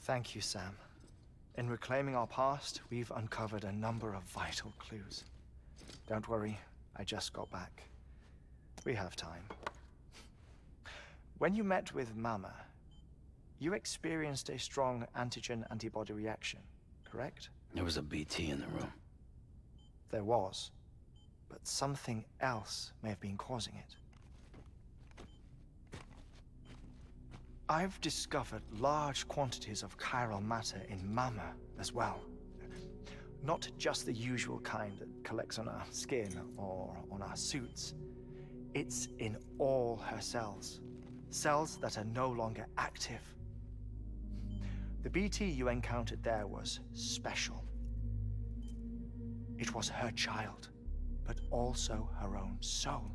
Thank you, Sam. In reclaiming our past, we've uncovered a number of vital clues. Don't worry, I just got back. We have time. When you met with Mama, you experienced a strong antigen-antibody reaction, correct? There was a BT in the room. There was, but something else may have been causing it. I've discovered large quantities of chiral matter in Mama as well. Not just the usual kind that collects on our skin or on our suits. It's in all her cells. Cells that are no longer active. The BT you encountered there was special. It was her child, but also her own soul.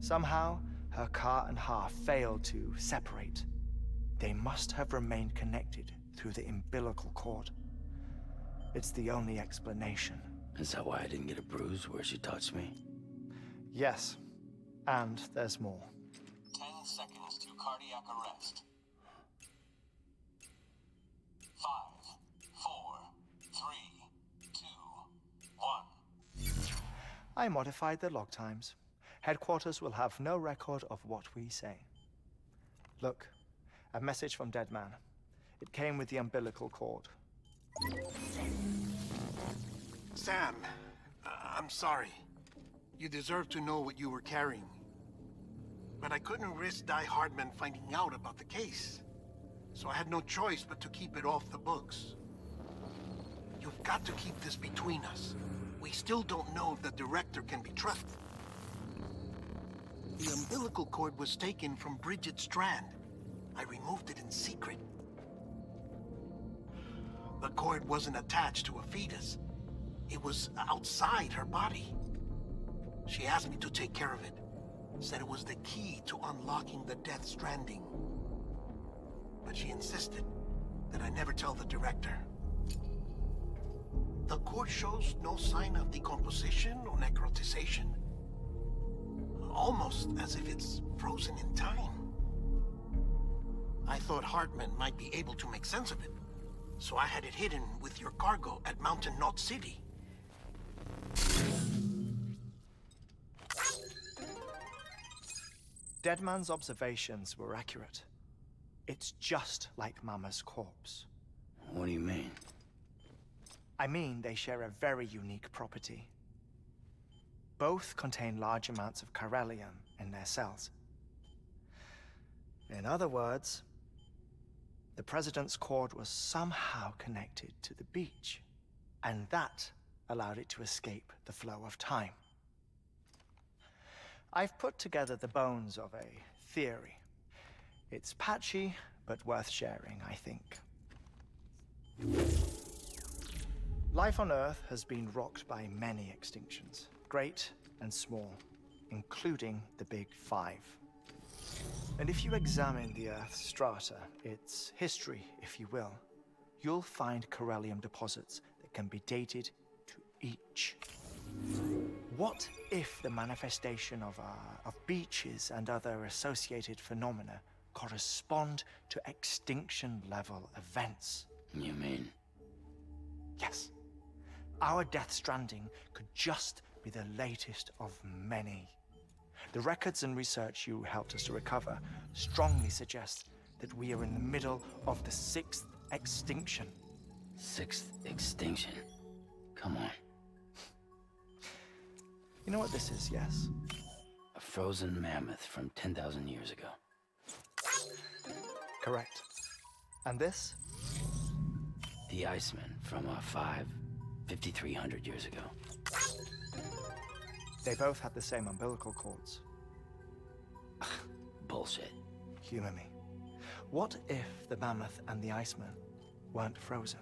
Somehow, her car and half failed to separate. They must have remained connected through the umbilical cord. It's the only explanation. Is that why I didn't get a bruise where she touched me? Yes, and there's more. 10 seconds to cardiac arrest. 5, 4, 3, 2, 1. I modified the log times. Headquarters will have no record of what we say. Look, a message from Dead Man. It came with the umbilical cord. Sam, I'm sorry. You deserve to know what you were carrying. But I couldn't risk Die Hardman finding out about the case. So I had no choice but to keep it off the books. You've got to keep this between us. We still don't know if the director can be trusted. The umbilical cord was taken from Bridget Strand. I removed it in secret. The cord wasn't attached to a fetus. It was outside her body. She asked me to take care of it. Said it was the key to unlocking the Death Stranding. But she insisted that I never tell the director. The cord shows no sign of decomposition or necrotization. Almost as if it's frozen in time. I thought Hartman might be able to make sense of it, so I had it hidden with your cargo at Mountain Knot City. Deadman's observations were accurate. It's just like Mama's corpse. What do you mean? I mean, they share a very unique property. Both contain large amounts of chiralium in their cells. In other words, the President's cord was somehow connected to the beach, and that allowed it to escape the flow of time. I've put together the bones of a theory. It's patchy, but worth sharing, I think. Life on Earth has been rocked by many extinctions, great and small, including the Big Five. And if you examine the Earth's strata, its history, if you will, you'll find chiralium deposits that can be dated to each. What if the manifestation of beaches and other associated phenomena correspond to extinction-level events? You mean? Yes. Our Death Stranding could just be the latest of many. The records and research you helped us to recover strongly suggest that we are in the middle of the 6th extinction. 6th extinction? Come on. You know what this is, yes? A frozen mammoth from 10,000 years ago. Correct. And this? The Iceman from 5,300 years ago. They both had the same umbilical cords. Bullshit. Humor me. What if the mammoth and the Iceman weren't frozen?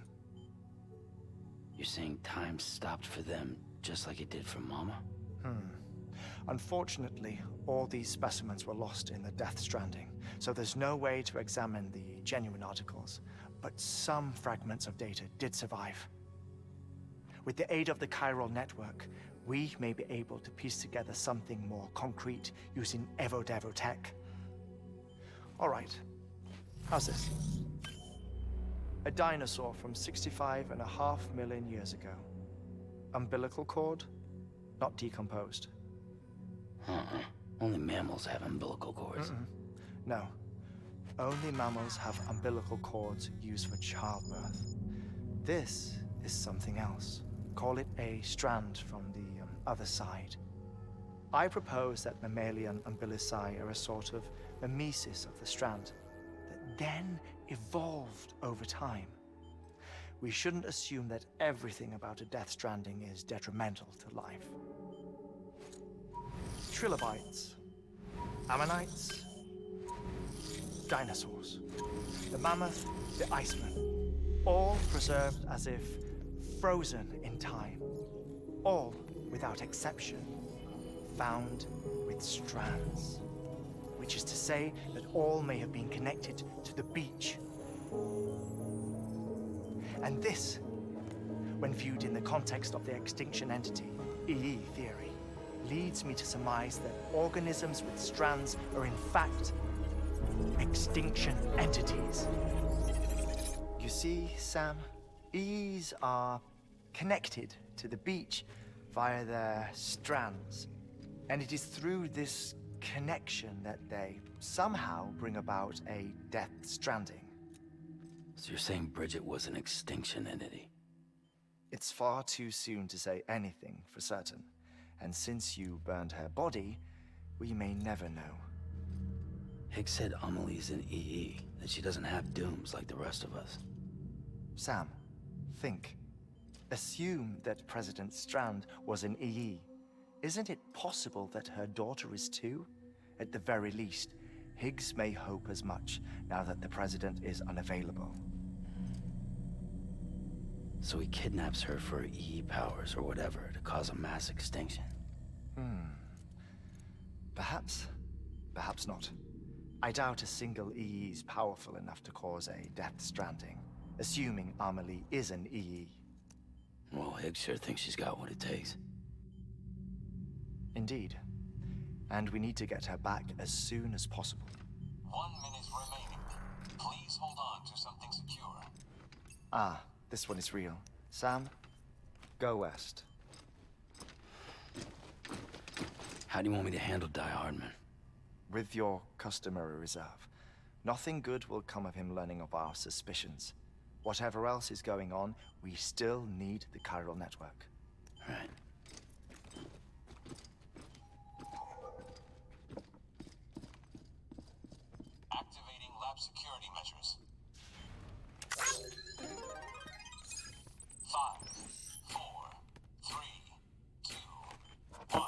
You're saying time stopped for them just like it did for Mama? Unfortunately, all these specimens were lost in the Death Stranding, so there's no way to examine the genuine articles, but some fragments of data did survive. With the aid of the chiral network, we may be able to piece together something more concrete using Evo-Devo tech. All right, how's this? A dinosaur from 65.5 million years ago. Umbilical cord, not decomposed. Only mammals have umbilical cords. No. Only mammals have umbilical cords used for childbirth. This is something else. Call it a strand from the other side. I propose that mammalian umbilici are a sort of mimesis of the strand that then evolved over time. We shouldn't assume that everything about a death stranding is detrimental to life. Trilobites, ammonites, dinosaurs, the mammoth, the iceman, all preserved as if frozen in time, all without exception found with strands, which is to say that all may have been connected to the beach. And this, when viewed in the context of the extinction entity, EE theory, leads me to surmise that organisms with strands are in fact extinction entities. You see, Sam, EEs are connected to the beach via their strands. And it is through this connection that they somehow bring about a death stranding. So you're saying Bridget was an extinction entity? It's far too soon to say anything for certain. And since you burned her body, we may never know. Higgs said Amelie's an EE, that she doesn't have dooms like the rest of us. Sam, think. Assume that President Strand was an EE. Isn't it possible that her daughter is too? At the very least, Higgs may hope as much now that the president is unavailable. So he kidnaps her for EE powers or whatever to cause a mass extinction. Perhaps. Perhaps not. I doubt a single EE is powerful enough to cause a death stranding, assuming Amelie is an EE. Well, Higgs sure thinks she's got what it takes. Indeed. And we need to get her back as soon as possible. 1 minute remaining. Please hold on to something secure. Ah, this one is real. Sam, go west. How do you want me to handle Die Hardman? With your customary reserve. Nothing good will come of him learning of our suspicions. Whatever else is going on, we still need the chiral network. Right. Activating lab security measures. 5, 4, 3, 2, 1.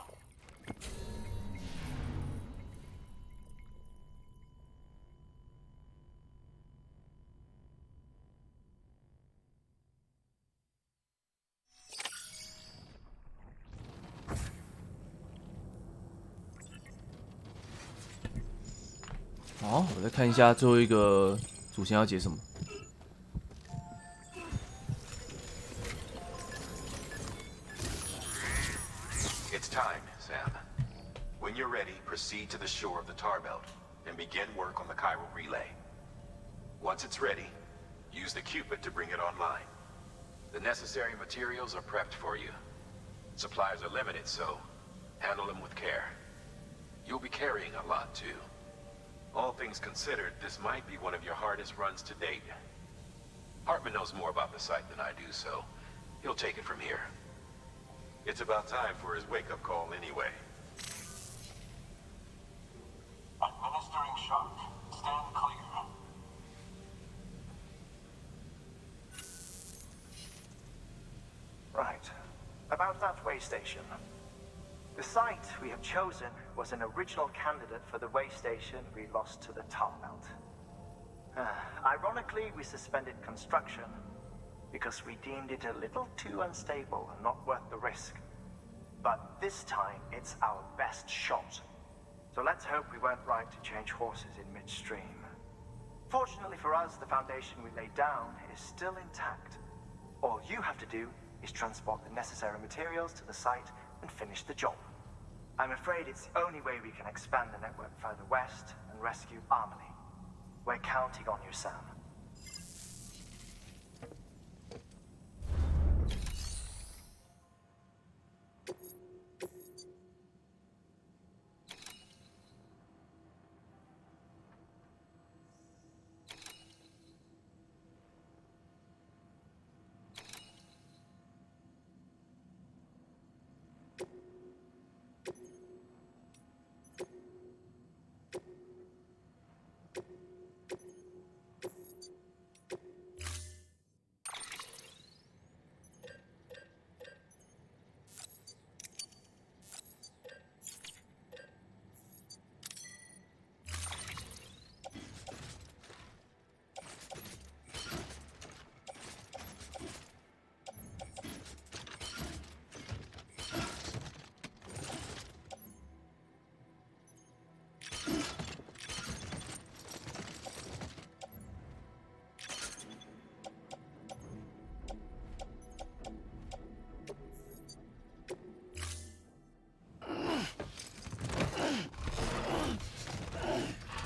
好，我再看一下最后一个主线要解什么。It's time, Sam. When you're ready, proceed to the shore of the tar belt and begin work on the chiral relay. Once it's ready, use the Cupid to bring it online. The necessary materials are prepped for you. Supplies are limited, so handle them with care. You'll be carrying a lot, too. All things considered, this might be one of your hardest runs to date. Hartman knows more about the site than I do, so he'll take it from here. It's about time for his wake-up call anyway. Administering shock. Stand clear. Right. About that way station. The site we have chosen was an original candidate for the way station we lost to the tar belt. Ironically, we suspended construction because we deemed it a little too unstable and not worth the risk. But this time, it's our best shot. So let's hope we weren't right to change horses in midstream. Fortunately for us, the foundation we laid down is still intact. All you have to do is transport the necessary materials to the site and finish the job. I'm afraid it's the only way we can expand the network further west and rescue Amelie. We're counting on you, Sam.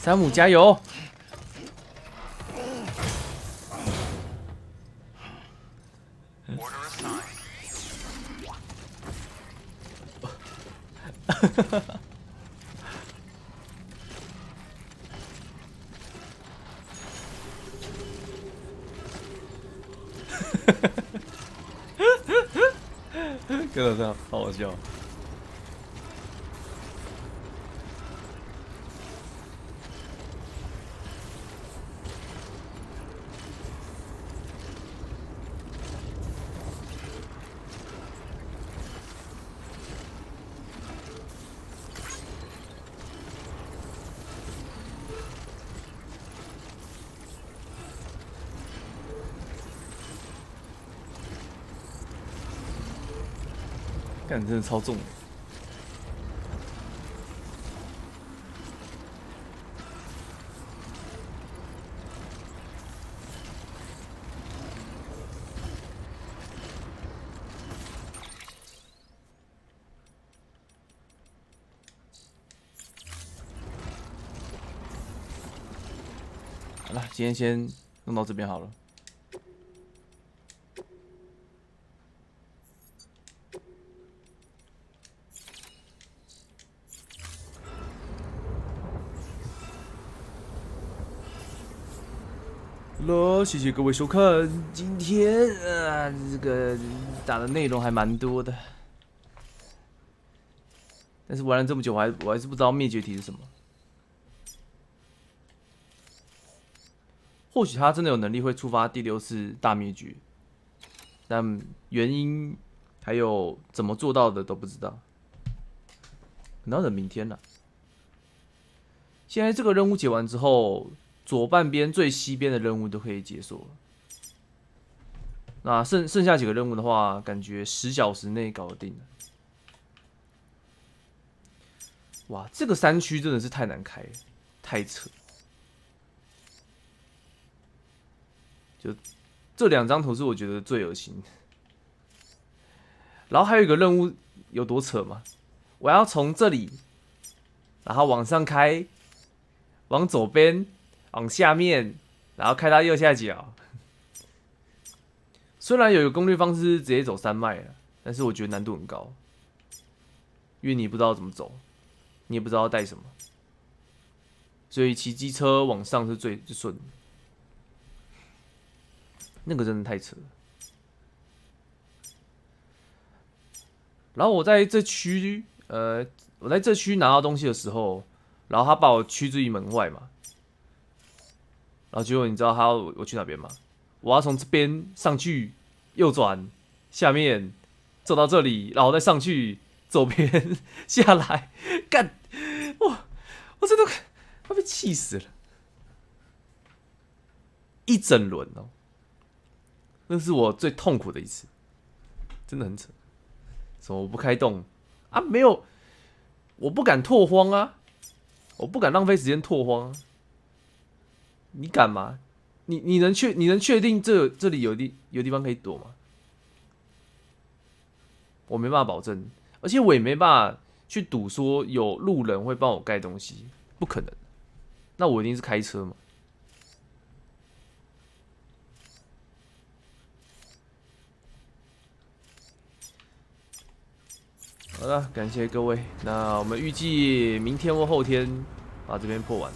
山姆加油！真的这样，好好笑。干，真的超重。好了，今天先弄到这边好了。谢谢各位收看，今天这个打的内容还蛮多的，但是玩了这么久，我还是不知道灭绝体是什么。或许他真的有能力会触发第6次大灭绝，但原因还有怎么做到的都不知道，可能要等明天了。现在这个任务解完之后，左半边最西边的任务都可以解锁了。那剩下几个任务的话，感觉10小时内搞得定了。哇，这个山区真的是太难开了，太扯。就这2张图是我觉得最恶心的。然后还有一个任务有多扯吗？我要从这里，然后往上开，往左边，往下面，然后开到右下角。虽然有一个攻略方式是直接走山脉了，但是我觉得难度很高，因为你不知道怎么走，你也不知道要带什么，所以骑机车往上是最顺的。那个真的太扯了。然后我在这区拿到东西的时候，然后他把我驱逐于门外嘛，然后结果你知道他要我去哪边吗？我要从这边上去，右转，下面走到这里，然后再上去，左边下来，干！我真的快被气死了，一整轮哦，那是我最痛苦的一次，真的很扯。什么我不开动啊？没有，我不敢拓荒啊，我不敢浪费时间拓荒啊。你敢吗？你能确定这里有地方可以躲吗？我没办法保证，而且我也没办法去赌说有路人会帮我盖东西，不可能。那我一定是开车嘛。好了，感谢各位。那我们预计明天或后天把这边破完。